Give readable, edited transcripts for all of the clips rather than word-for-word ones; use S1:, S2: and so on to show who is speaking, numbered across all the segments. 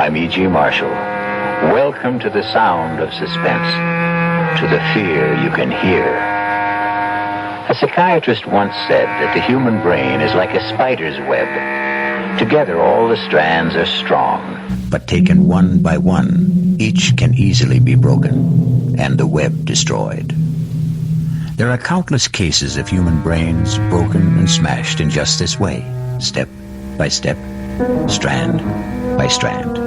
S1: I'm E.G. Marshall. Welcome to the sound of suspense, to the fear you can hear. A psychiatrist once said that the human brain is like a spider's web. Together, all the strands are strong, but taken one by one, each can easily be broken, and the web destroyed. There are countless cases of human brains broken and smashed in just this way, step by step, strand by strand.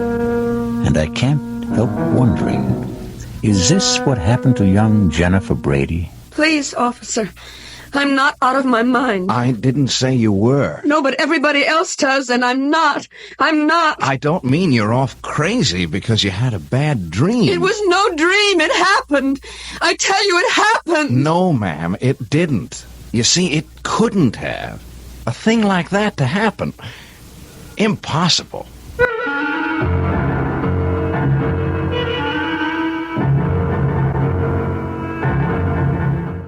S1: And I can't help wondering, is this what happened to young Jennifer Brady?
S2: Please, officer, I'm not out of my mind.
S3: I didn't say you were.
S2: No, but everybody else does, and I'm not. I'm not.
S3: I don't mean you're off crazy because you had a bad dream.
S2: It was no dream. It happened. I tell you, it happened.
S3: No, ma'am, it didn't. You see, it couldn't have. A thing like that to happen. Impossible.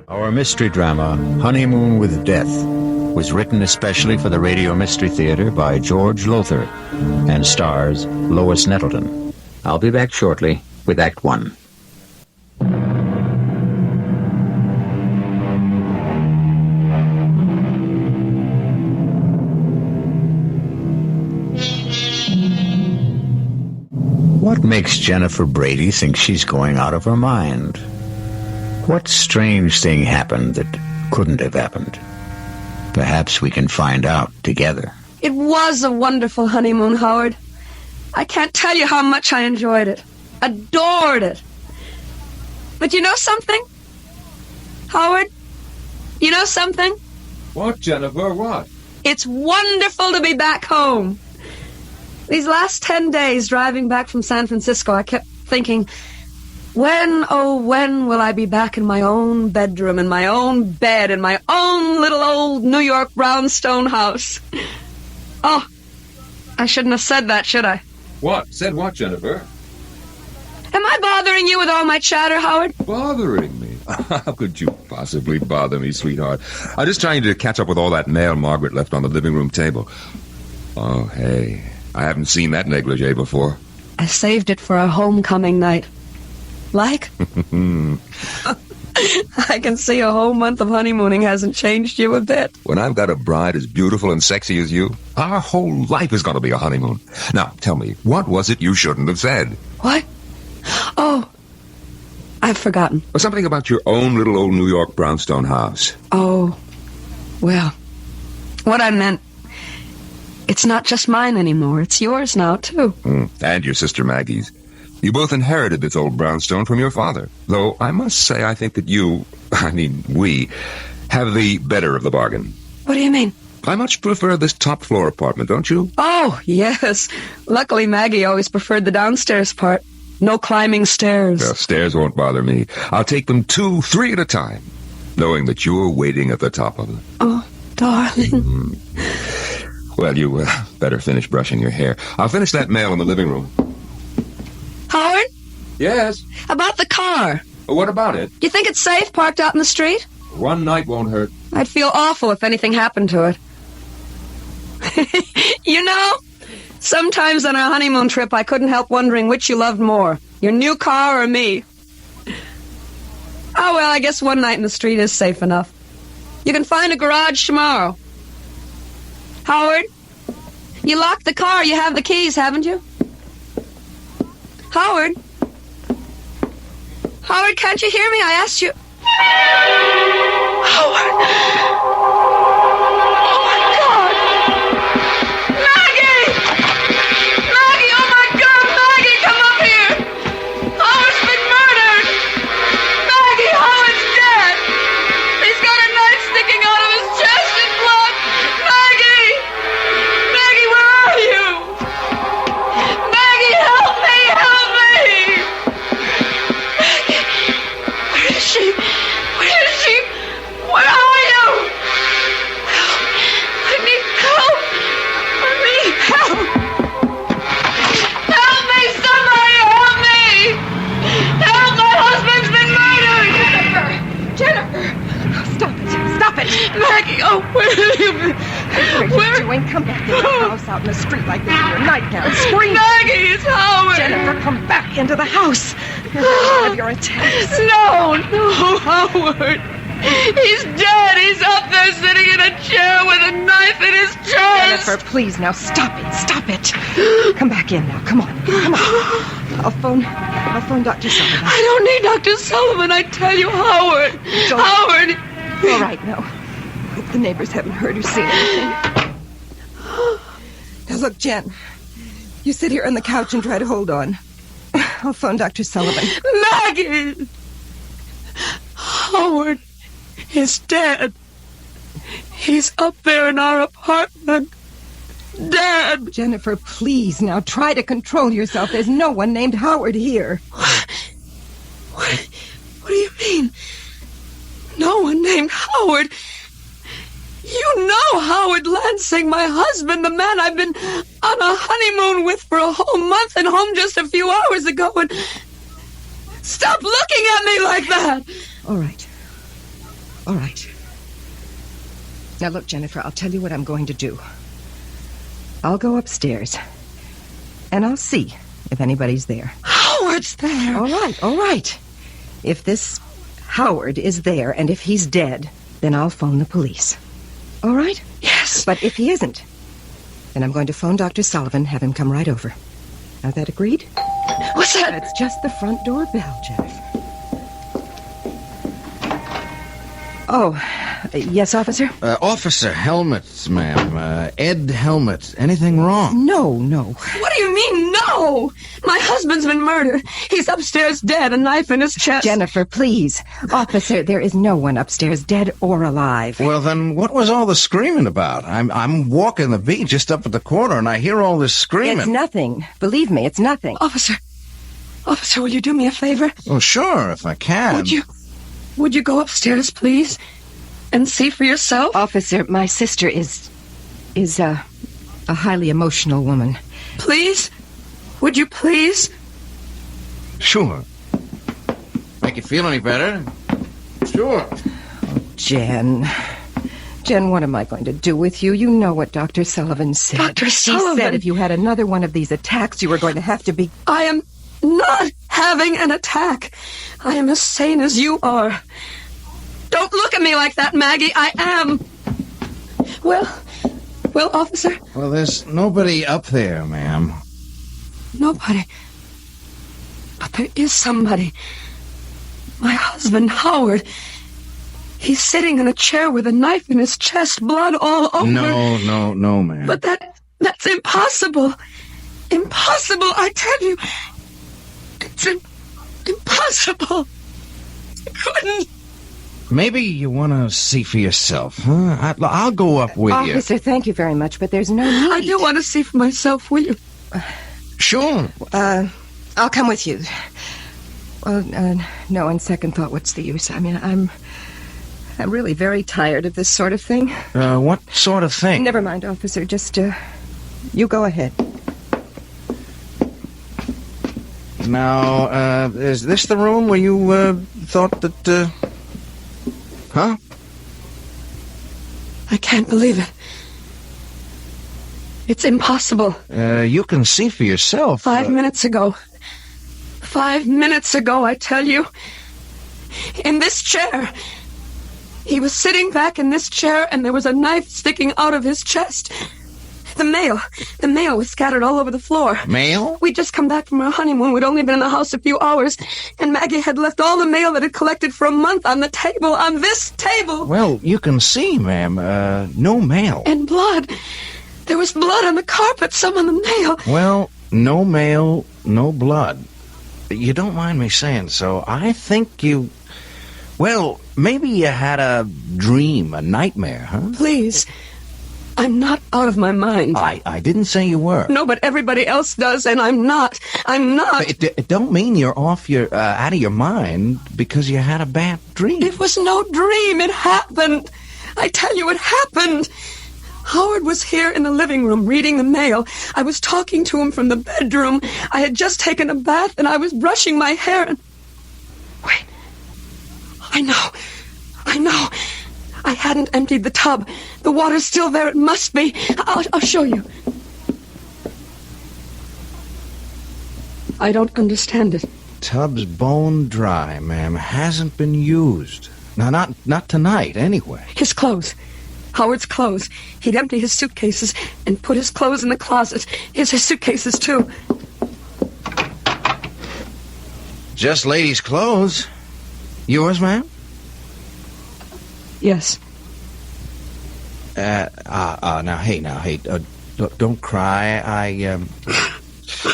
S1: Our mystery drama, Honeymoon with Death, was written especially for the Radio Mystery Theater by George Lothar and stars Lois Nettleton. I'll be back shortly with Act One. What makes Jennifer Brady think she's going out of her mind? What strange thing happened that couldn't have happened? Perhaps we can find out together.
S2: It was a wonderful honeymoon, Howard. I can't tell you how much I enjoyed it. Adored it. But you know something? Howard, you know something?
S4: What, Jennifer, what?
S2: It's wonderful to be back home. These last 10 days driving back from San Francisco, I kept thinking, when, oh, when will I be back in my own bedroom, in my own bed, in my own little old New York brownstone house? Oh, I shouldn't have said that, should I?
S4: What? Said what, Jennifer?
S2: Am I bothering you with all my chatter, Howard?
S4: Bothering me? How could you possibly bother me, sweetheart? I'm just trying to catch up with all that mail Margaret left on the living room table. Oh, hey, I haven't seen that negligee before.
S2: I saved it for our homecoming night. Like? I can see a whole month of honeymooning hasn't changed you a bit.
S4: When I've got a bride as beautiful and sexy as you, our whole life is going to be a honeymoon. Now, tell me, what was it you shouldn't have said?
S2: What? Oh, I've forgotten.
S4: Or something about your own little old New York brownstone house.
S2: Oh, well, what I meant, it's not just mine anymore. It's yours now, too.
S4: And your sister Maggie's. You both inherited this old brownstone from your father. Though I must say I think that we, have the better of the bargain.
S2: What do you mean?
S4: I much prefer this top floor apartment, don't you?
S2: Oh, yes. Luckily, Maggie always preferred the downstairs part. No climbing stairs.
S4: Well, stairs won't bother me. I'll take them 2, 3 at a time, knowing that you're waiting at the top of them.
S2: Oh, darling.
S4: Well, you better finish brushing your hair. I'll finish that mail in the living room.
S2: Howard?
S4: Yes?
S2: About the car.
S4: What about it?
S2: You think it's safe parked out in the street?
S4: One night won't hurt.
S2: I'd feel awful if anything happened to it. You know, sometimes on our honeymoon trip I couldn't help wondering which you loved more, your new car or me. Oh, well, I guess one night in the street is safe enough. You can find a garage tomorrow. Howard, you locked the car. You have the keys, haven't you? Howard? Howard, can't you hear me? I asked you... Howard! Oh, my God! Maggie! Maggie, oh, my God! Maggie, come up here! Howard's been murdered! Maggie, Howard's dead! He's got a knife sticking out of his chest and blood! Maggie! Maggie, where are you? Maggie, help me! Help me! Maggie! Where is she? Where is she? Where are you? Help! I need help! I need help! Help me! Somebody help me! Help! My husband's been murdered! Jennifer! Jennifer! Stop it! Stop it! Maggie! Oh, where have you been?
S5: What are you doing? Come back into the house out in the street like this in your nightgown. Scream!
S2: Maggie, it's Howard!
S5: Jennifer, come back into the house. You're going to have your attacks.
S2: No, Howard. He's dead. He's up there sitting in a chair with a knife in his chest.
S5: Jennifer, please, now stop it. Stop it. Come back in now. Come on. Come on. I'll phone Dr. Sullivan.
S2: I don't need Dr. Sullivan, I tell you, Howard. Howard!
S5: All right, now. Hope the neighbors haven't heard or seen anything. Now, look, Jen. You sit here on the couch and try to hold on. I'll phone Dr. Sullivan.
S2: Maggie! Howard is dead. He's up there in our apartment. Dead.
S5: Jennifer, please, now try to control yourself. There's no one named Howard here.
S2: What do you mean? No one named Howard? You know Howard Lansing, my husband, the man I've been on a honeymoon with for a whole month and home just a few hours ago. And stop looking at me like that.
S5: All right. All right. Now, look, Jennifer, I'll tell you what I'm going to do. I'll go upstairs, and I'll see if anybody's there.
S2: Howard's there.
S5: All right, all right. If this Howard is there, and if he's dead, then I'll phone the police. All right?
S2: Yes.
S5: But if he isn't, then I'm going to phone Dr. Sullivan, have him come right over. Now, that agreed?
S2: What's that?
S5: That's just the front door bell, Jennifer. Oh, yes, officer?
S3: Officer Helmet, ma'am. Ed Helmet. Anything wrong?
S5: No.
S2: What do you mean, no? My husband's been murdered. He's upstairs dead, a knife in his chest.
S5: Jennifer, please. Officer, there is no one upstairs, dead or alive.
S3: Well, then what was all the screaming about? I'm walking the beat just up at the corner, and I hear all this screaming.
S5: It's nothing. Believe me, it's nothing.
S2: Officer, will you do me a favor?
S3: Oh, sure, if I can.
S2: Would you go upstairs, please, and see for yourself?
S5: Officer, my sister is a highly emotional woman.
S2: Please? Would you please?
S3: Sure. Make you feel any better? Sure.
S5: Jen, what am I going to do with you? You know what Dr. Sullivan said.
S2: Dr. Sullivan?
S5: He said if you had another one of these attacks, you were going to have to be...
S2: I am not having an attack. I am as sane as you are. Don't look at me like that, Maggie. I am. Well, officer?
S3: Well, there's nobody up there, ma'am.
S2: Nobody. But there is somebody. My husband, Howard. He's sitting in a chair with a knife in his chest, blood all over.
S3: No, ma'am.
S2: But that's impossible. Impossible, I tell you. It's impossible. I couldn't.
S3: Maybe you want to see for yourself, huh? I'll go up with you.
S5: Officer, thank you very much, but there's no need.
S2: I do want to see for myself, will you?
S3: Sure.
S5: I'll come with you. Well, no, on second thought, what's the use? I mean, I'm really very tired of this sort of thing.
S3: What sort of thing?
S5: Never mind, officer. Just, you go ahead.
S3: Now, is this the room where you, thought that, Huh?
S2: I can't believe it. It's impossible.
S3: You can see for yourself.
S2: 5 minutes ago. 5 minutes ago, I tell you. In this chair. He was sitting back in this chair, and there was a knife sticking out of his chest. The mail was scattered all over the floor.
S3: Mail?
S2: We'd just come back from our honeymoon. We'd only been in the house a few hours, and Maggie had left all the mail that had collected for a month on the table, on this table.
S3: Well, you can see, ma'am, no mail.
S2: And blood. There was blood on the carpet, some on the mail.
S3: Well, no mail, no blood. You don't mind me saying so. I think you... Well, maybe you had a dream, a nightmare, huh?
S2: Please. I'm not out of my mind.
S3: I didn't say you were.
S2: No, but everybody else does, and I'm not. I'm not.
S3: It don't mean you're off your out of your mind because you had a bad dream.
S2: It was no dream. It happened. I tell you, it happened. Howard was here in the living room reading the mail. I was talking to him from the bedroom. I had just taken a bath, and I was brushing my hair, and... Wait. I know. I hadn't emptied the tub. The water's still there. It must be. I'll show you. I don't understand it.
S3: Tub's bone dry, ma'am. Hasn't been used. Now, not tonight, anyway.
S2: His clothes. Howard's clothes. He'd empty his suitcases and put his clothes in the closet. Here's his suitcases, too.
S3: Just ladies' clothes. Yours, ma'am?
S2: Yes.
S3: Now, hey. Look, don't cry.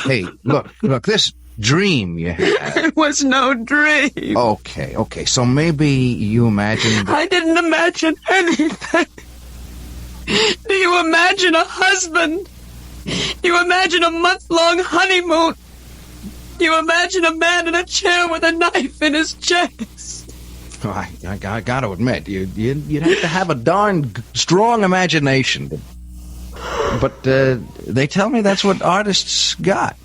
S3: Hey, look, this dream you had.
S2: It was no dream.
S3: Okay, so maybe you imagined...
S2: I didn't imagine anything. Do you imagine a husband? Do you imagine a month-long honeymoon? Do you imagine a man in a chair with a knife in his chest?
S3: Oh, I gotta admit, you'd have to have a darn strong imagination. But they tell me that's what artists got.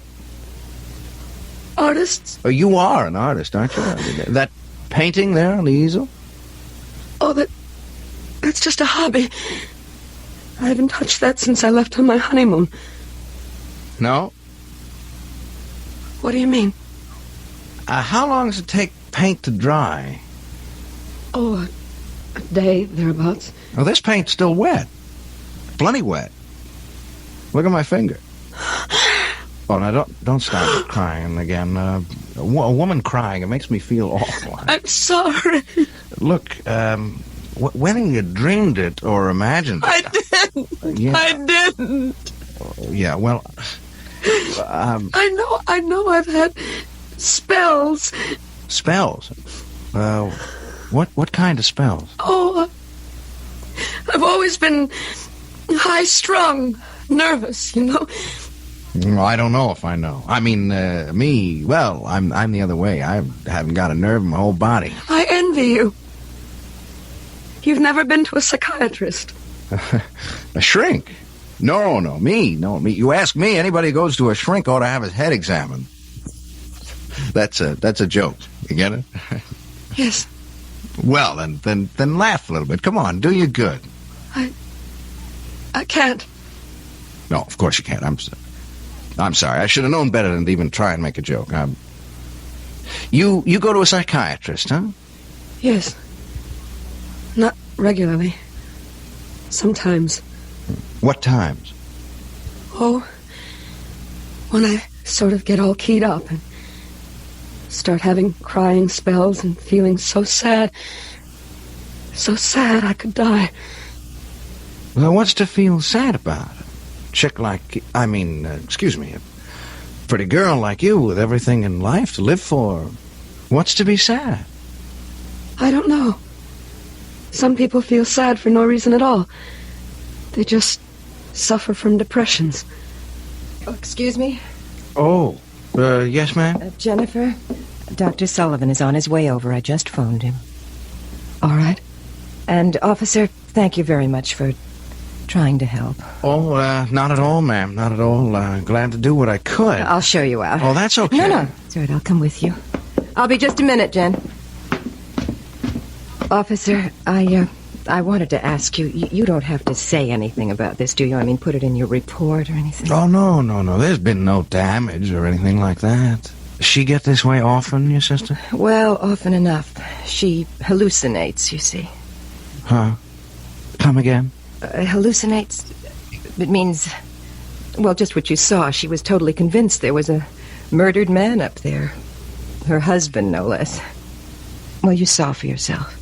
S2: Artists?
S3: Oh, you are an artist, aren't you? That painting there on the easel?
S2: Oh, that's just a hobby. I haven't touched that since I left on my honeymoon.
S3: No?
S2: What do you mean?
S3: How long does it take paint to dry?
S2: Oh, a day, thereabouts.
S3: Oh, this paint's still wet. Plenty wet. Look at my finger. Oh, now don't start crying again. A woman crying, it makes me feel awful.
S2: I'm sorry.
S3: Look, when you dreamed it or imagined it...
S2: I didn't.
S3: Yeah.
S2: I didn't.
S3: Yeah, well...
S2: I know I've had spells.
S3: Spells? What kind of spells?
S2: Oh, I've always been high-strung, nervous, you know.
S3: I don't know if I know. I mean, me, well, I'm the other way. I haven't got a nerve in my whole body.
S2: I envy you. You've never been to a psychiatrist.
S3: A shrink? No, me. You ask me, anybody who goes to a shrink ought to have his head examined. That's a joke. You get it?
S2: Yes.
S3: Well, then laugh a little bit. Come on, do you good.
S2: I can't.
S3: No, of course you can't. I'm sorry. I should have known better than to even try and make a joke. You go to a psychiatrist, huh?
S2: Yes. Not regularly. Sometimes.
S3: What times?
S2: Oh, when I sort of get all keyed up and start having crying spells and feeling so sad I could die.
S3: Well, what's to feel sad about? Chick like, excuse me, a pretty girl like you with everything in life to live for. What's to be sad?
S2: I don't know. Some people feel sad for no reason at all. They just suffer from depressions.
S5: Oh, excuse me?
S3: Oh, yes, ma'am?
S5: Jennifer, Dr. Sullivan is on his way over. I just phoned him.
S2: All right.
S5: And, officer, thank you very much for trying to help.
S3: Oh, not at all, ma'am. Not at all. Glad to do what I could.
S5: I'll show you out.
S3: Oh, that's okay.
S5: No. It's all right. I'll come with you. I'll be just a minute, Jen. Officer, I wanted to ask you, you don't have to say anything about this, do you? I mean, put it in your report or anything?
S3: Oh, no. There's been no damage or anything like that. Does she get this way often, your sister?
S5: Well, often enough. She hallucinates, you see.
S3: Huh? Come again?
S5: Hallucinates? It means, well, just what you saw. She was totally convinced there was a murdered man up there. Her husband, no less. Well, you saw for yourself.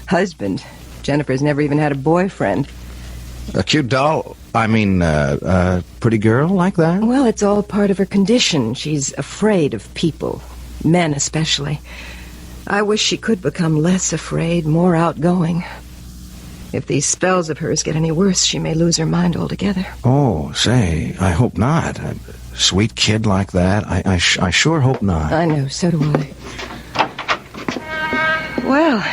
S5: Husband. Jennifer's never even had a boyfriend.
S3: A cute doll? A pretty girl like that?
S5: Well, it's all part of her condition. She's afraid of people. Men, especially. I wish she could become less afraid, more outgoing. If these spells of hers get any worse, she may lose her mind altogether.
S3: Oh, say, I hope not. A sweet kid like that, I sure hope not.
S5: I know, so do I. Well,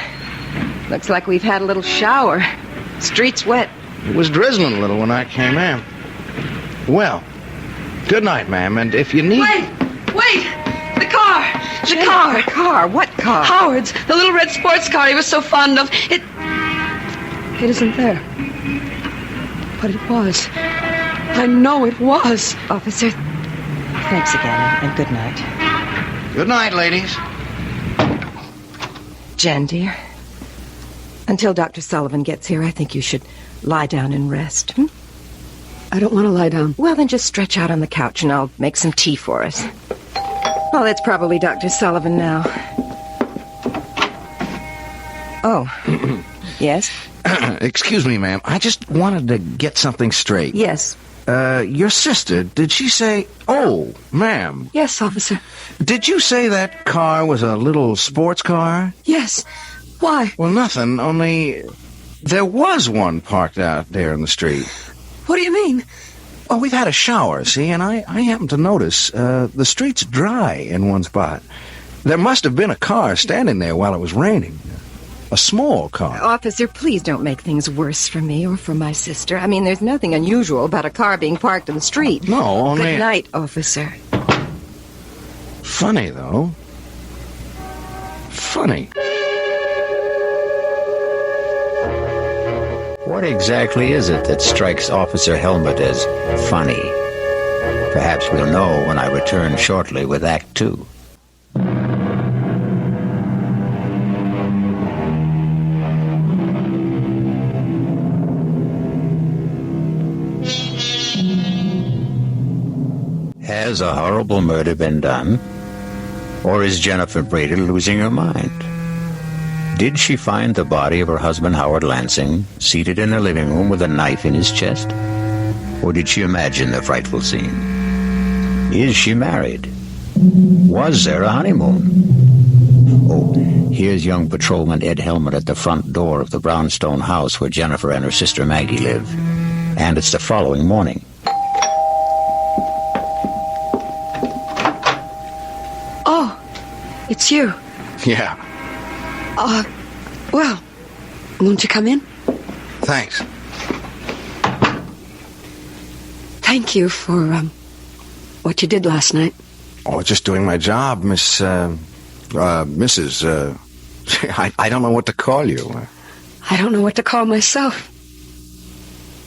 S5: looks like we've had a little shower. Street's wet.
S3: It was drizzling a little when I came in. Well, good night, ma'am, and if you need...
S2: Wait! The car! The car.
S5: The car? What car?
S2: Howard's. The little red sports car he was so fond of. It isn't there. But it was. I know it was.
S5: Officer, thanks again, and good night.
S3: Good night, ladies.
S5: Jen, dear, until Dr. Sullivan gets here, I think you should lie down and rest. Hmm?
S2: I don't want to lie down.
S5: Well, then just stretch out on the couch and I'll make some tea for us. Oh, that's probably Dr. Sullivan now. Oh, yes?
S3: Excuse me, ma'am. I just wanted to get something straight.
S5: Yes.
S3: Your sister, did she say... Oh, ma'am.
S2: Yes, officer.
S3: Did you say that car was a little sports car?
S2: Yes. Why?
S3: Well, nothing, only... There was one parked out there in the street.
S2: What do you mean?
S3: Well, we've had a shower, see, and I happened to notice the street's dry in one spot. There must have been a car standing there while it was raining. A small car.
S5: Officer, please don't make things worse for me or for my sister. I mean, there's nothing unusual about a car being parked in the street.
S3: No, only...
S5: Good night, officer.
S3: Funny, though. Funny.
S1: What exactly is it that strikes Officer Helmut as funny? Perhaps we'll know when I return shortly with Act 2. Has a horrible murder been done? Or is Jennifer Brady losing her mind? Did she find the body of her husband, Howard Lansing, seated in her living room with a knife in his chest? Or did she imagine the frightful scene? Is she married? Was there a honeymoon? Oh, here's young patrolman Ed Helmut at the front door of the brownstone house where Jennifer and her sister Maggie live. And it's the following morning.
S2: Oh, it's you.
S3: Yeah,
S2: Well, won't you come in?
S3: thanks.
S2: Thank you for, what you did last night.
S3: Oh, just doing my job, Mrs. I don't know what to call you.
S2: I don't know what to call myself.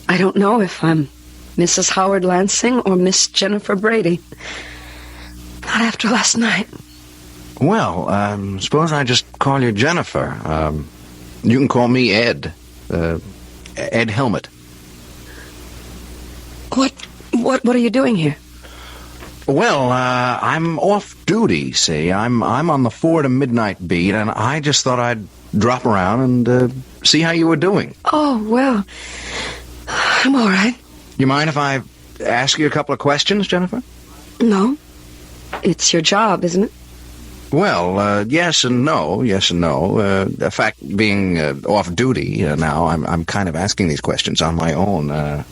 S2: I don't know if I'm Mrs. Howard Lansing or Miss Jennifer Brady. Not after last night.
S3: Well, suppose I just call you Jennifer. You can call me Ed. Ed Helmut.
S2: What are you doing here?
S3: Well, I'm off duty, see. I'm on the 4 to midnight beat, and I just thought I'd drop around and see how you were doing.
S2: Oh, well, I'm all right.
S3: You mind if I ask you a couple of questions, Jennifer?
S2: No. It's your job, isn't it?
S3: Well, yes and no. The fact being off duty now, I'm kind of asking these questions on my own.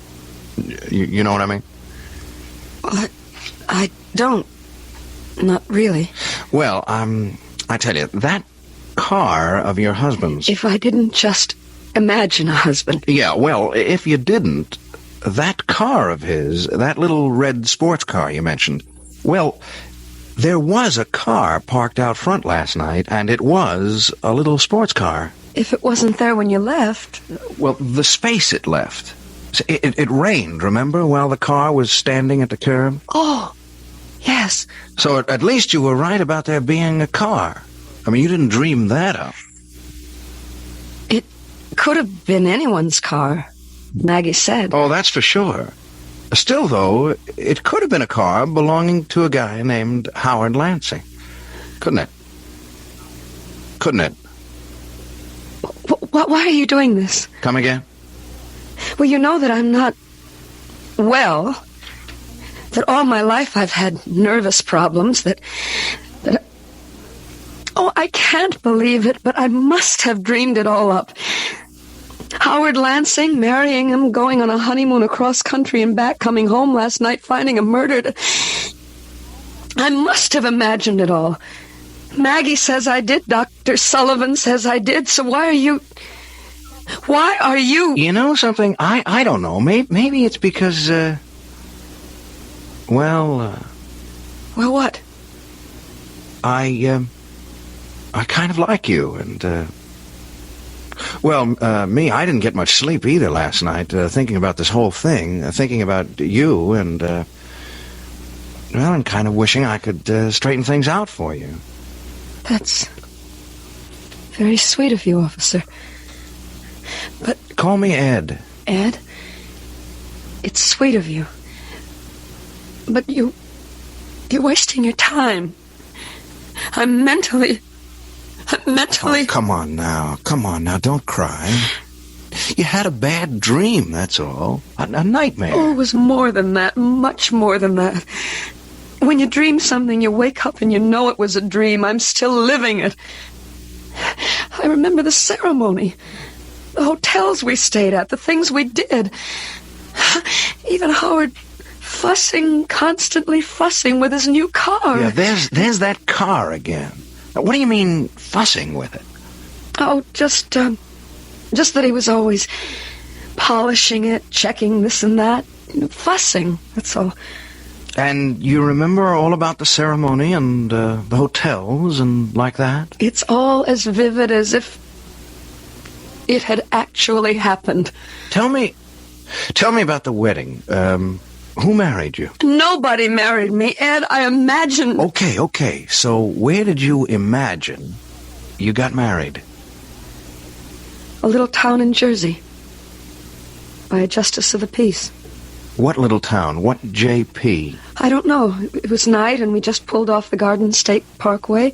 S3: You know what I mean?
S2: I don't. Not really.
S3: Well, I tell you, that car of your husband's...
S2: If I didn't just imagine a husband.
S3: Yeah, well, if you didn't, that car of his, that little red sports car you mentioned, well, there was a car parked out front last night, and it was a little sports car.
S2: If it wasn't there when you left...
S3: Well, the space it left. It rained, remember, while the car was standing at the curb?
S2: Oh, yes.
S3: So at least you were right about there being a car. I mean, you didn't dream that up.
S2: It could have been anyone's car, Maggie said.
S3: Oh, that's for sure. Still, though, it could have been a car belonging to a guy named Howard Lansing. Couldn't it? Couldn't it?
S2: Why are you doing this?
S3: Come again?
S2: Well, you know that I'm not well. That all my life I've had nervous problems. That oh, I can't believe it, but I must have dreamed it all up. Howard Lansing, marrying him, going on a honeymoon across country and back, coming home last night, finding him murdered. I must have imagined it all. Maggie says I did. Dr. Sullivan says I did. So why are you...
S3: You know something? I don't know. Maybe it's because,
S2: Well, what?
S3: I kind of like you, and, me, I didn't get much sleep either last night, thinking about this whole thing, thinking about you, and, I'm kind of wishing I could straighten things out for you.
S2: That's very sweet of you, officer. But...
S3: Call me Ed.
S2: Ed? It's sweet of you. But you're wasting your time. I'm mentally...
S3: Oh, come on now, don't cry. You had a bad dream, that's all. A nightmare.
S2: Oh, it was more than that, much more than that. When you dream something, you wake up and you know it was a dream. I'm still living it. I remember the ceremony, the hotels we stayed at, the things we did. Even Howard constantly fussing with his new car.
S3: Yeah, there's that car again. What do you mean, fussing with it?
S2: Oh, just that he was always polishing it, checking this and that. Fussing, that's all.
S3: And you remember all about the ceremony and the hotels and like that?
S2: It's all as vivid as if it had actually happened.
S3: Tell me about the wedding. Who married you?
S2: Nobody married me, Ed. I imagined...
S3: Okay. So where did you imagine you got married?
S2: A little town in Jersey. By a justice of the peace.
S3: What little town? What JP?
S2: I don't know. It was night and we just pulled off the Garden State Parkway.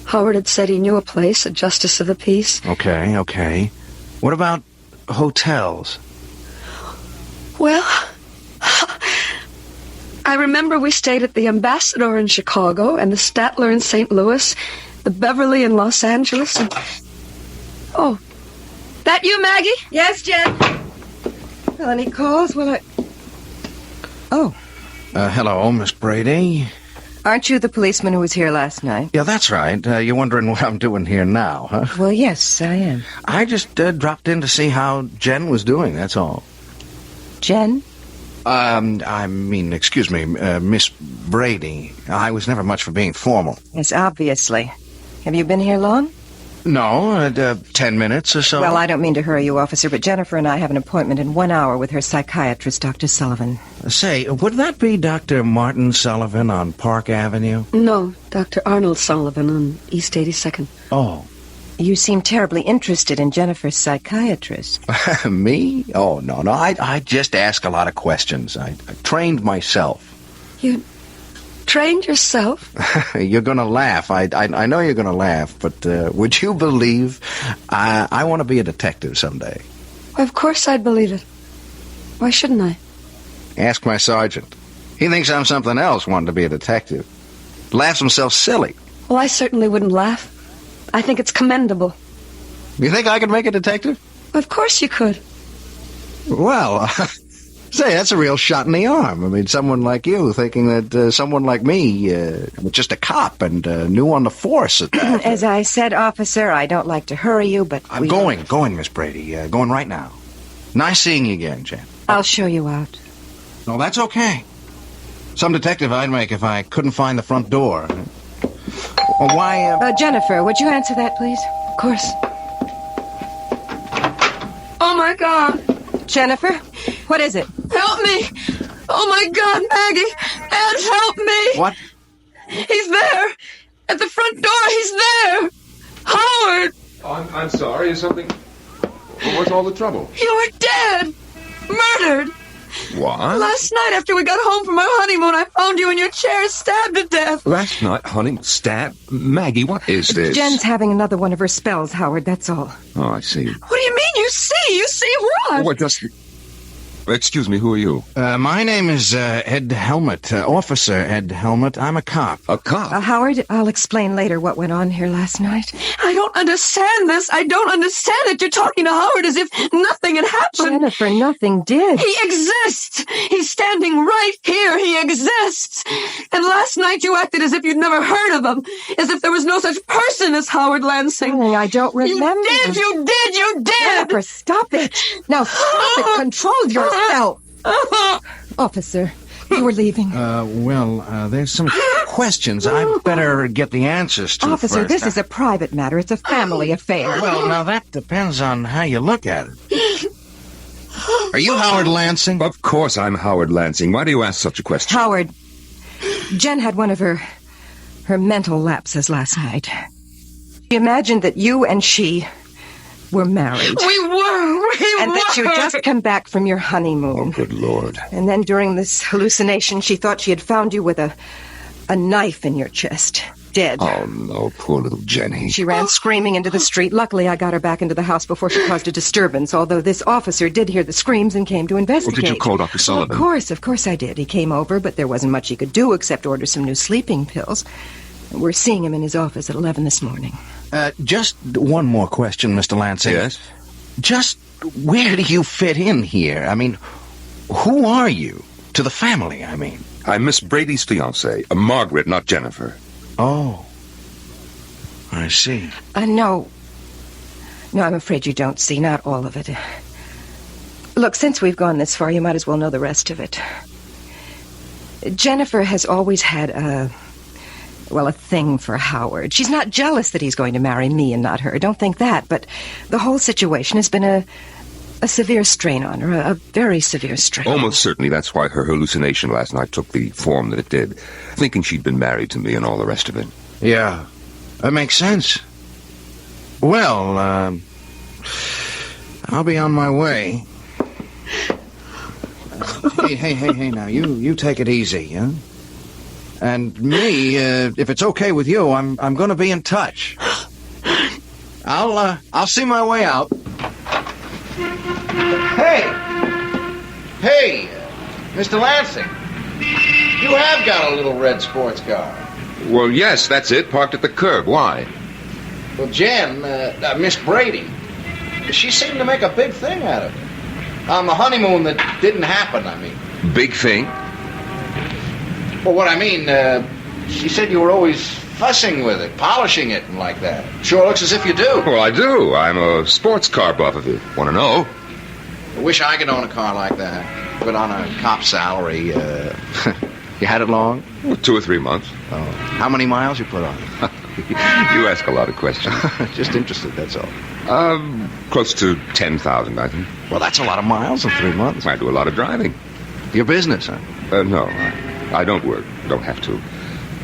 S2: Howard had said he knew a place, a justice of the peace.
S3: Okay. What about hotels?
S2: Well... I remember we stayed at the Ambassador in Chicago and the Statler in St. Louis, the Beverly in Los Angeles, and... Oh, that you, Maggie?
S5: Yes, Jen. Well, any calls? Oh.
S3: Hello, Miss Brady.
S5: Aren't you the policeman who was here last night?
S3: Yeah, that's right. You're wondering what I'm doing here now, huh?
S5: Well, yes, I am.
S3: I just dropped in to see how Jen was doing, that's all.
S5: Jen?
S3: Excuse me, Miss Brady. I was never much for being formal.
S5: Yes, obviously. Have you been here long?
S3: No, 10 minutes or so.
S5: Well, I don't mean to hurry you, officer, but Jennifer and I have an appointment in 1 hour with her psychiatrist, Dr. Sullivan.
S3: Say, would that be Dr. Martin Sullivan on Park Avenue?
S2: No, Dr. Arnold Sullivan on East 82nd.
S3: Oh.
S5: You seem terribly interested in Jennifer's psychiatrist.
S3: Me? Oh, no. I just ask a lot of questions. I trained myself.
S2: You trained yourself?
S3: You're going to laugh. I know you're going to laugh, but would you believe I want to be a detective someday?
S2: Of course I'd believe it. Why shouldn't I?
S3: Ask my sergeant. He thinks I'm something else wanting to be a detective. Laughs himself silly.
S2: Well, I certainly wouldn't laugh. I think it's commendable.
S3: You think I could make a detective?
S2: Of course you could.
S3: Well, say, that's a real shot in the arm. I mean, someone like you thinking that someone like me was just a cop and new on the force at that.
S5: As I said, officer, I don't like to hurry you, but
S3: I'm going, Miss Brady. Going right now. Nice seeing you again, Jen.
S5: I'll show you out.
S3: No, that's okay. Some detective I'd make if I couldn't find the front door. Well, why,
S5: Jennifer, would you answer that, please?
S2: Of course. Oh, my God.
S5: Jennifer? What is it?
S2: Help me. Oh, my God, Maggie. Ed, help me.
S3: What?
S2: He's there. At the front door, he's there. Howard.
S4: Oh, I'm sorry. Is something... What's all the trouble?
S2: You were dead. Murdered.
S4: What?
S2: Last night after we got home from our honeymoon, I found you in your chair, stabbed to death.
S4: Last night, honey, Maggie, what is this?
S5: Jen's having another one of her spells, Howard, that's all.
S4: Oh, I see.
S2: What do you mean, you see? You see what?
S4: What, just... Excuse me, who are you?
S3: My name is Ed Helmut, Officer Ed Helmut. I'm a cop.
S4: A cop?
S5: Howard, I'll explain later what went on here last night.
S2: I don't understand this. I don't understand it. You're talking to Howard as if nothing had happened.
S5: Jennifer, nothing did.
S2: He exists. He's standing right here. He exists. And last night you acted as if you'd never heard of him, as if there was no such person as Howard Lansing.
S5: Darling, I don't remember.
S2: You did.
S5: Jennifer, stop it. Now stop it. Control yourself. Officer, You were leaving.
S3: There's some questions I better get the answers to
S5: Officer,
S3: first.
S5: this is a private matter. It's a family affair.
S3: Well, now that depends on how you look at it. Are you Howard Lansing?
S4: Of course I'm Howard Lansing. Why do you ask such a question?
S5: Howard, Jen had one of her mental lapses last night. She imagined that you and she were married.
S2: We were.
S5: And that you'd just come back from your honeymoon.
S4: Oh, good Lord.
S5: And then during this hallucination, she thought she had found you with a knife in your chest, dead.
S4: Oh, no, poor little Jenny.
S5: She ran screaming into the street. Luckily, I got her back into the house before she caused a disturbance, although this officer did hear the screams and came to investigate.
S4: Well, did you call Dr. Sullivan?
S5: Of course I did. He came over, but there wasn't much he could do except order some new sleeping pills. We're seeing him in his office at 11 this morning.
S3: Just one more question, Mr. Lansing.
S4: Yes?
S3: Just where do you fit in here? I mean, who are you? To the family, I mean.
S4: I'm Miss Brady's fiancée, Margaret, not Jennifer.
S3: Oh. I see.
S5: No, I'm afraid you don't see. Not all of it. Look, since we've gone this far, you might as well know the rest of it. Jennifer has always had a thing for Howard. She's not jealous that he's going to marry me and not her. Don't think that. But the whole situation has been a severe strain on her, a very severe strain.
S4: Almost certainly that's why her hallucination last night took the form that it did, thinking she'd been married to me and all the rest of it.
S3: Yeah, that makes sense. Well, I'll be on my way. Hey, now, you take it easy, huh? And me, if it's okay with you, I'm going to be in touch. I'll see my way out. Hey, Mr. Lansing, you have got a little red sports car.
S4: Well, yes, that's it, parked at the curb. Why?
S3: Well, Jen, Miss Brady, she seemed to make a big thing out of it. On the honeymoon that didn't happen, I mean.
S4: Big thing?
S3: Well, what I mean, she said you were always fussing with it, polishing it and like that. Sure looks as if you do.
S4: Well, I do. I'm a sports car buff, if you want to know.
S3: I wish I could own a car like that, but on a cop salary. You had it long?
S4: Well, 2 or 3 months.
S3: Oh. How many miles you put on it?
S4: You ask a lot of questions.
S3: Just interested, that's all.
S4: Close to 10,000, I think.
S3: Well, that's a lot of miles in 3 months.
S4: I do a lot of driving.
S3: Your business, huh?
S4: No, I don't work. Don't have to.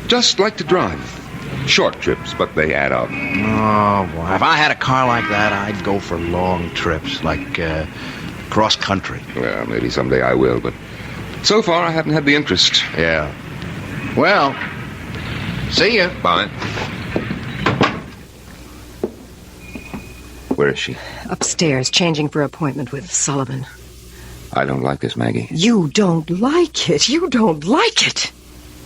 S4: Just like to drive. Short trips, but they add up.
S3: Oh, boy. If I had a car like that, I'd go for long trips, like cross country.
S4: Well, maybe someday I will, but so far I haven't had the interest.
S3: Yeah. Well, see ya.
S4: Bye. Where is she?
S5: Upstairs, changing for appointment with Sullivan.
S4: I don't like this, Maggie.
S5: You don't like it. You don't like it.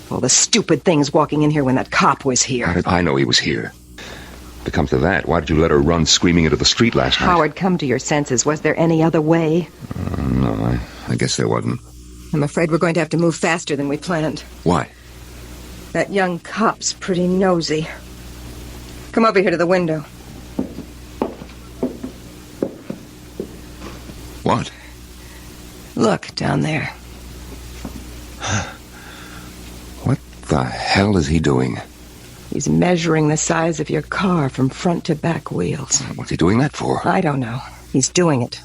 S5: All the stupid things walking in here when that cop was here.
S4: How did I know he was here? If it comes to that, why did you let her run screaming into the street last night?
S5: Howard, come to your senses. Was there any other way?
S4: No, I guess there wasn't.
S5: I'm afraid we're going to have to move faster than we planned.
S4: Why?
S5: That young cop's pretty nosy. Come over here to the window.
S4: What?
S5: Look, down there.
S4: What the hell is he doing?
S5: He's measuring the size of your car from front to back wheels.
S4: What's he doing that for?
S5: I don't know. He's doing it.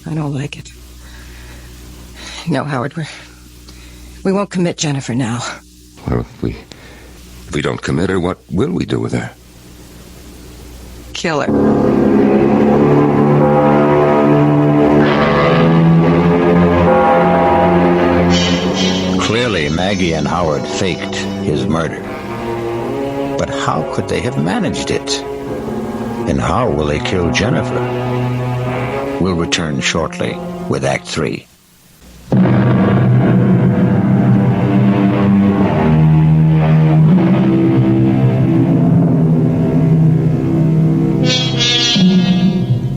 S5: I don't like it. No, Howard, we won't commit Jennifer now.
S4: Well, if we don't commit her, what will we do with her?
S5: Kill her.
S1: Clearly, Maggie and Howard faked his murder. But how could they have managed it? And how will they kill Jennifer? We'll return shortly with Act 3.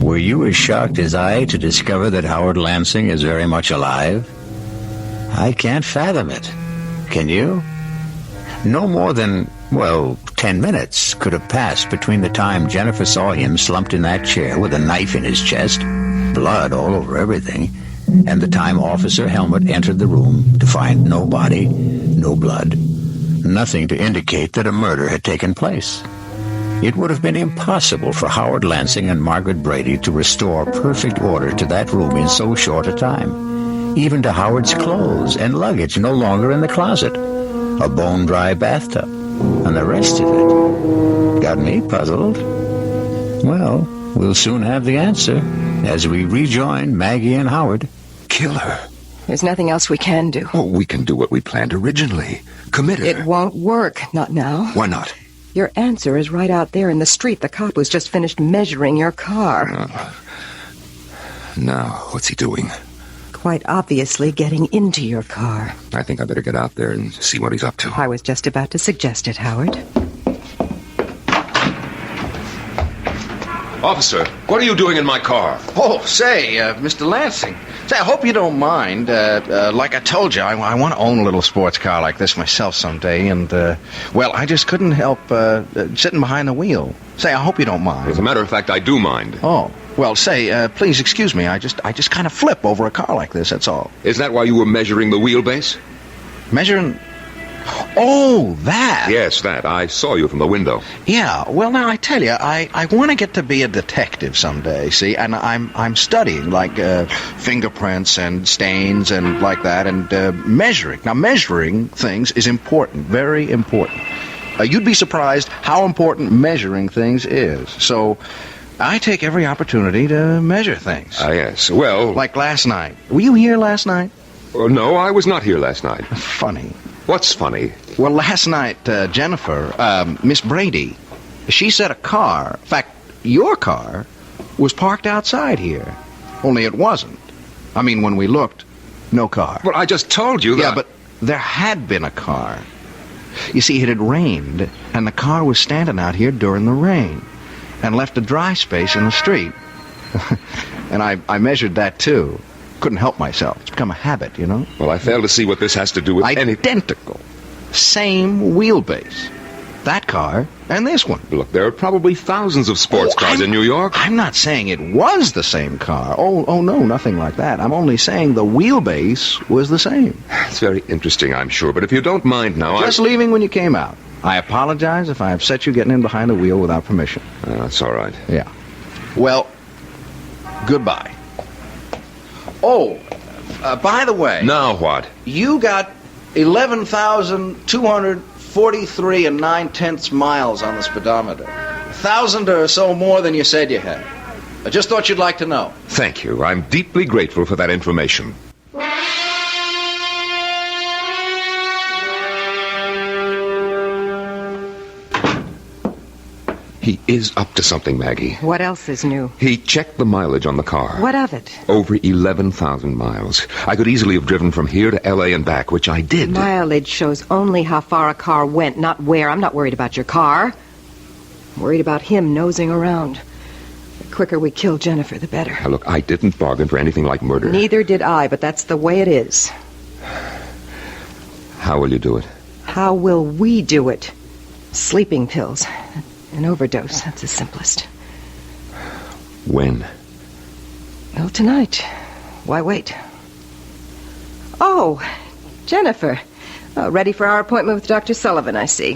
S1: Were you as shocked as I to discover that Howard Lansing is very much alive? I can't fathom it. Can you? No more than, 10 minutes could have passed between the time Jennifer saw him slumped in that chair with a knife in his chest, blood all over everything, and the time Officer Helmut entered the room to find no body, no blood, nothing to indicate that a murder had taken place. It would have been impossible for Howard Lansing and Margaret Brady to restore perfect order to that room in so short a time, even to Howard's clothes and luggage no longer in the closet, a bone-dry bathtub, and the rest of it. Got me puzzled? Well, we'll soon have the answer as we rejoin Maggie and Howard.
S4: Kill her.
S5: There's nothing else we can do.
S4: Oh, we can do what we planned originally. Commit her.
S5: It won't work. Not now.
S4: Why not?
S5: Your answer is right out there in the street. The cop was just finished measuring your car.
S4: Now, what's he doing?
S5: Quite obviously getting into your car.
S4: I think I better get out there and see what he's up to.
S5: I was just about to suggest it, Howard.
S4: Officer, what are you doing in my car?
S3: Oh, say, Mr. Lansing. Say, I hope you don't mind. Like I told you, I want to own a little sports car like this myself someday, and, well, I just couldn't help sitting behind the wheel. Say, I hope you don't mind.
S4: As a matter of fact, I do mind.
S3: Oh, well, say, please excuse me. I just kind of flip over a car like this, that's all.
S4: Is that why you were measuring the wheelbase?
S3: Measuring... Oh, that!
S4: Yes, that. I saw you from the window.
S3: Yeah, well, now, I tell you, I want to get to be a detective someday, see? And I'm studying, like, fingerprints and stains and like that, and measuring. Now, measuring things is important, very important. You'd be surprised how important measuring things is. So, I take every opportunity to measure things.
S4: Yes. Well...
S3: Like last night. Were you here last night?
S4: No, I was not here last night.
S3: Funny.
S4: What's funny?
S3: Well, last night, Jennifer, Miss Brady, she said a car, in fact, your car, was parked outside here. Only it wasn't. I mean, when we looked, no car.
S4: Well, I just told you that...
S3: Yeah, but there had been a car. You see, it had rained, and the car was standing out here during the rain, and left a dry space in the street. And I measured that, too. Couldn't help myself. It's become a habit, you know?
S4: Well, I fail to see what this has to do with
S3: Identical. Same wheelbase. That car and this one.
S4: Look, there are probably thousands of sports cars in New York.
S3: I'm not saying it was the same car. Oh, no, nothing like that. I'm only saying the wheelbase was the same.
S4: It's very interesting, I'm sure, but if you don't mind now,
S3: Just leaving when you came out. I apologize if I upset you getting in behind the wheel without permission.
S4: That's all right.
S3: Yeah. Well, goodbye. Oh, by the way...
S4: Now what?
S3: You got 11,243 and 9/10 miles on the speedometer. 1,000 or so more than you said you had. I just thought you'd like to know.
S4: Thank you. I'm deeply grateful for that information. He is up to something, Maggie.
S5: What else is new?
S4: He checked the mileage on the car.
S5: What of it?
S4: Over 11,000 miles. I could easily have driven from here to L.A. and back, which I did.
S5: Mileage shows only how far a car went, not where. I'm not worried about your car. I'm worried about him nosing around. The quicker we kill Jennifer, the better.
S4: Now, look, I didn't bargain for anything like murder.
S5: Neither did I, but that's the way it is.
S4: How will you do it?
S5: How will we do it? Sleeping pills. An overdose, that's the simplest.
S4: When?
S5: Well, tonight. Why wait? Oh, Jennifer. Oh, ready for our appointment with Dr. Sullivan, I see.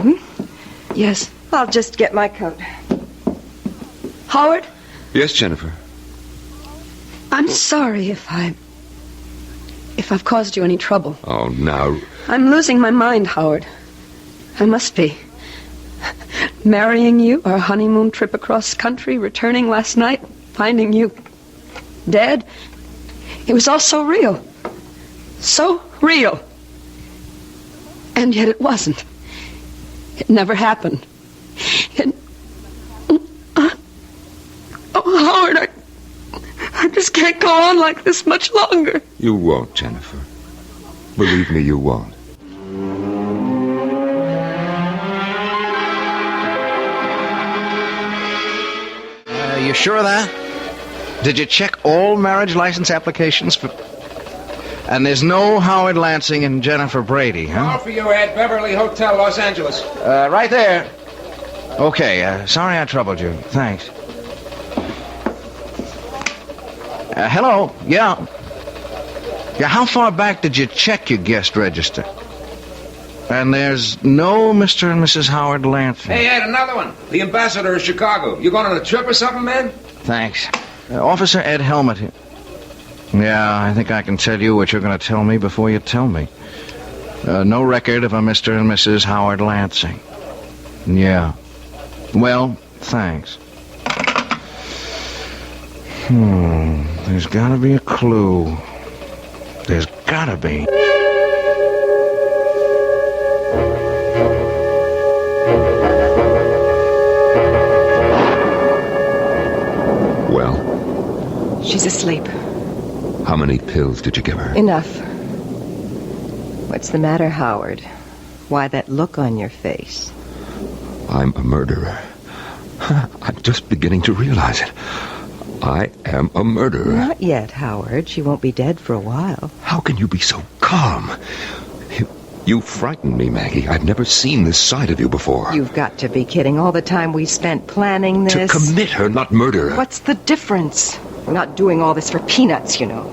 S2: Yes.
S5: I'll just get my coat.
S2: Howard,
S4: Yes, Jennifer.
S2: I'm sorry if I've caused you any trouble.
S4: Oh, now...
S2: I'm losing my mind, Howard. I must be. Marrying you, our honeymoon trip across country, returning last night, finding you dead. It was all so real. So real. And yet it wasn't. It never happened. Howard, I just can't go on like this much longer.
S4: You won't, Jennifer. Believe me, you won't.
S3: You sure of that? Did you check all marriage license applications for... And there's no Howard Lansing and Jennifer Brady, huh?
S6: Call for you at Beverly Hotel, Los Angeles.
S3: Right there. Okay, sorry I troubled you. Thanks. Hello? Yeah. Yeah, how far back did you check your guest register? And there's no Mr. and Mrs. Howard Lansing.
S6: Hey, Ed, another one. The ambassador of Chicago. You going on a trip or something, man?
S3: Thanks. Officer Ed Helmet here. Yeah, I think I can tell you what you're going to tell me before you tell me. No record of a Mr. and Mrs. Howard Lansing. Yeah. Well, thanks. There's got to be a clue. There's got to be.
S4: Well,
S5: She's asleep.
S4: how many pills did you give her?
S5: Enough. What's the matter, Howard? Why that look on your face?
S4: I'm a murderer. I'm just beginning to realize it. I am a murderer.
S5: Not yet, Howard. She won't be dead for a while.
S4: How can you be so calm? You frighten me, Maggie. I've never seen this side of you before.
S5: You've got to be kidding. All the time we spent planning this.
S4: To commit her, not murder her.
S5: What's the difference? We're not doing all this for peanuts, you know.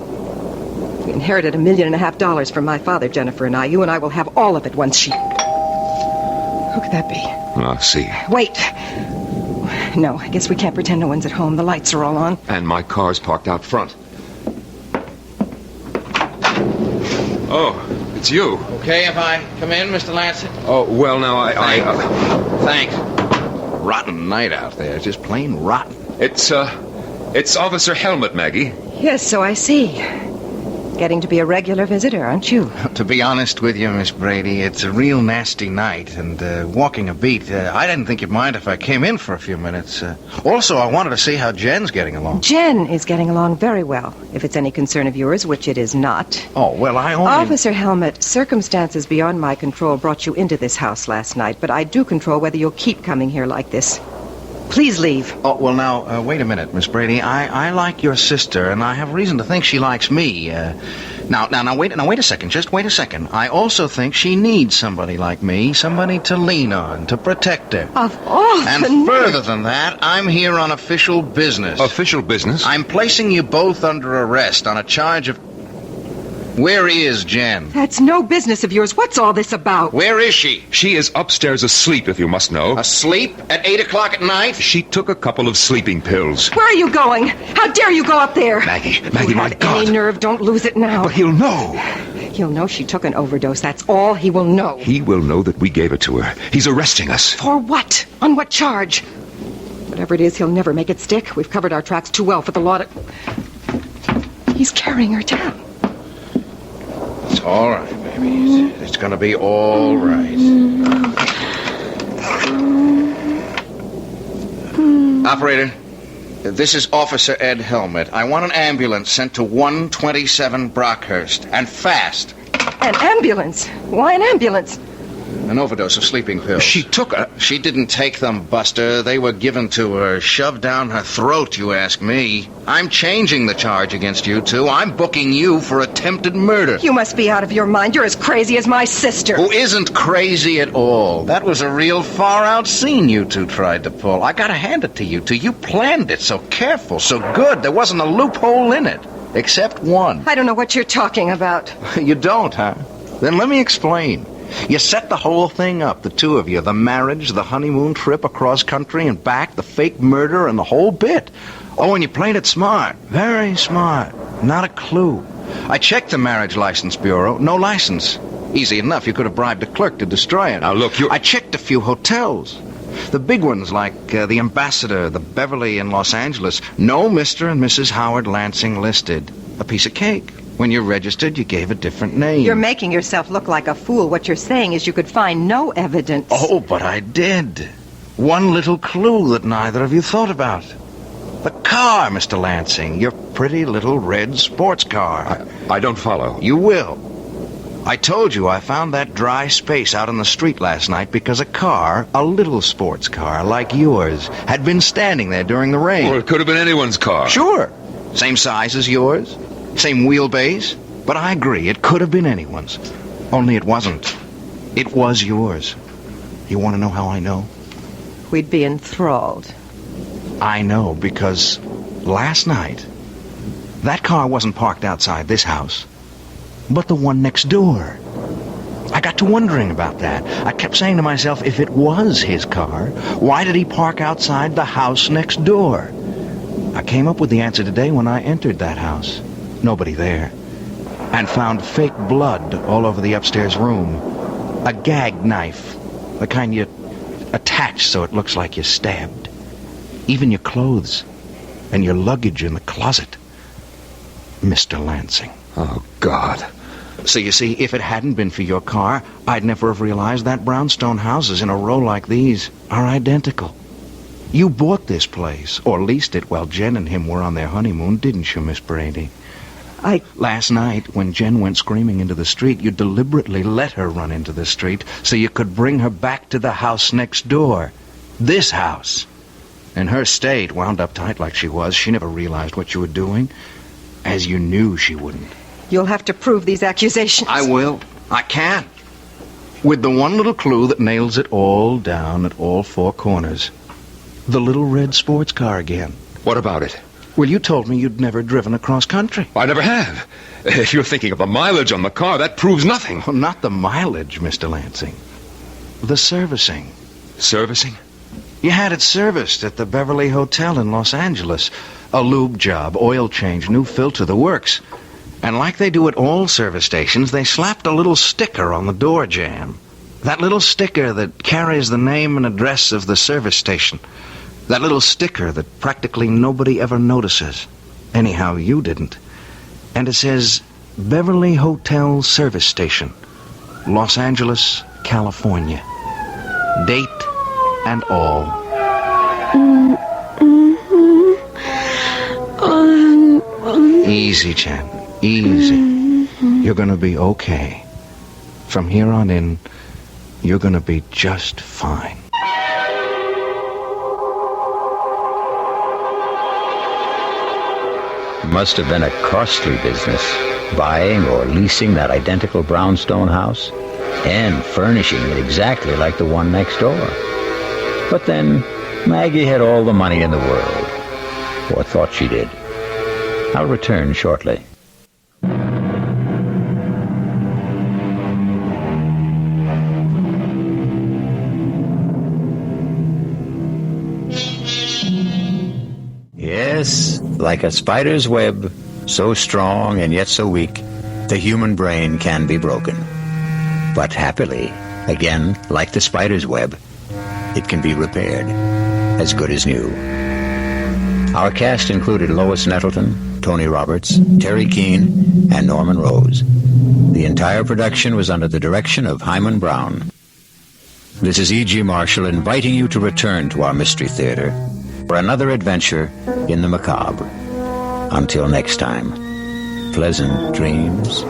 S5: We inherited $1.5 million from my father, Jennifer and I. You and I will have all of it once she... Who could that be?
S4: I'll see.
S5: Wait. No, I guess we can't pretend no one's at home. The lights are all on.
S4: And my car's parked out front. Oh, it's you.
S3: Okay if I come in, Mr. Lansing?
S4: Oh, well, now,
S3: Thanks. Rotten night out there. Just plain rotten.
S4: It's Officer Helmet, Maggie.
S5: Yes, so I see. Getting to be a regular visitor, aren't you?
S3: To be honest with you, Miss Brady, it's a real nasty night, and walking a beat, I didn't think you'd mind if I came in for a few minutes. Also, I wanted to see how Jen's getting along.
S5: Jen is getting along very well, if it's any concern of yours, which it is not.
S3: Oh, well, I only...
S5: Officer Helmet, circumstances beyond my control brought you into this house last night, but I do control whether you'll keep coming here like this. Please leave.
S3: Oh, well, now, wait a minute, Miss Brady. I like your sister, and I have reason to think she likes me. Now, wait a second. Just wait a second. I also think she needs somebody like me, somebody to lean on, to protect her.
S5: Of all
S3: And
S5: the
S3: further than that, I'm here on official business.
S4: Official business?
S3: I'm placing you both under arrest on a charge of... Where is Jen?
S5: That's no business of yours. What's all this about?
S3: Where is she?
S4: She is upstairs asleep, if you must know.
S3: Asleep at 8 o'clock at night?
S4: She took a couple of sleeping pills.
S5: Where are you going? How dare you go up there?
S4: Maggie,
S5: You
S4: my
S5: have
S4: God.
S5: any nerve, don't lose it now.
S4: But he'll know.
S5: He'll know she took an overdose. That's all he will know.
S4: He will know that we gave it to her. He's arresting us.
S5: For what? On what charge? Whatever it is, he'll never make it stick. We've covered our tracks too well for the law to... He's carrying her down.
S3: It's all right, baby. It's gonna be all right. Operator, this is Officer Ed Helmet. I want an ambulance sent to 127 Brockhurst, and fast.
S5: An ambulance? Why an ambulance?
S3: An overdose of sleeping pills.
S4: She took a...
S3: She didn't take them, Buster. They were given to her, shoved down her throat, you ask me. I'm changing the charge against you two. I'm booking you for attempted murder.
S5: You must be out of your mind. You're as crazy as my sister.
S3: Who isn't crazy at all. That was a real far-out scene you two tried to pull. I gotta hand it to you two. You planned it so careful, so good. There wasn't a loophole in it. Except one.
S5: I don't know what you're talking about.
S3: You don't, huh? Then let me explain. You set the whole thing up, the two of you. The marriage, the honeymoon trip across country and back, the fake murder, and the whole bit. Oh, and you played it smart. Very smart. Not a clue. I checked the marriage license bureau. No license. Easy enough. You could have bribed a clerk to destroy it.
S4: Now, look, you...
S3: I checked a few hotels. The big ones like the Ambassador, the Beverly in Los Angeles. No Mr. and Mrs. Howard Lansing listed. A piece of cake. When you registered, you gave a different name.
S5: You're making yourself look like a fool. What you're saying is you could find no evidence.
S3: Oh, but I did. One little clue that neither of you thought about. The car, Mr. Lansing. Your pretty little red sports car.
S4: I don't follow.
S3: You will. I told you I found that dry space out on the street last night because a car, a little sports car like yours, had been standing there during the rain.
S4: Well, it could have been anyone's car.
S3: Sure. Same size as yours. Same wheelbase. But I agree, it could have been anyone's. Only it wasn't. It was yours. You want to know how I know?
S5: We'd be enthralled.
S3: I know because last night, that car wasn't parked outside this house. but the one next door. I got to wondering about that. I kept saying to myself, if it was his car, why did he park outside the house next door? I came up with the answer today when I entered that house. Nobody there. And found fake blood all over the upstairs room. A gag knife, the kind you attach so it looks like you're stabbed. Even your clothes and your luggage in the closet. Mr. Lansing.
S4: Oh, God.
S3: So you see, if it hadn't been for your car, I'd never have realized that brownstone houses in a row like these are identical. You bought this place, or leased it while Jen and him were on their honeymoon, didn't you, Miss Brady? Last night, when Jen went screaming into the street, you deliberately let her run into the street so you could bring her back to the house next door. This house. In her state, wound up tight like she was, she never realized what you were doing, as you knew she wouldn't.
S5: You'll have to prove these accusations.
S3: I will. I can. With the one little clue that nails it all down at all four corners. The little red sports car again.
S4: What about it?
S3: Well, you told me you'd never driven across country.
S4: I never have. If you're thinking of the mileage on the car, that proves nothing.
S3: Well, not the mileage, Mr. Lansing. The servicing.
S4: Servicing?
S3: You had it serviced at the Beverly Hotel in Los Angeles. A lube job, oil change, new filter, the works. And like they do at all service stations, they slapped a little sticker on the door jamb. That little sticker that carries the name and address of the service station. That little sticker that practically nobody ever notices. Anyhow, you didn't. And it says, Beverly Hotel Service Station, Los Angeles, California. Date and all. Easy, Jen. Easy. You're gonna be okay. From here on in, you're gonna be just fine.
S1: Must have been a costly business, buying or leasing that identical brownstone house and furnishing it exactly like the one next door. But then, Maggie had all the money in the world, or thought she did. I'll return shortly. Yes, like a spider's web, so strong and yet so weak, the human brain can be broken. But happily, again, like the spider's web, it can be repaired, as good as new. Our cast included Lois Nettleton, Tony Roberts, Terry Keane, and Norman Rose. The entire production was under the direction of Hyman Brown. This is E.G. Marshall inviting you to return to our Mystery Theater for another adventure in the macabre. Until next time, pleasant dreams.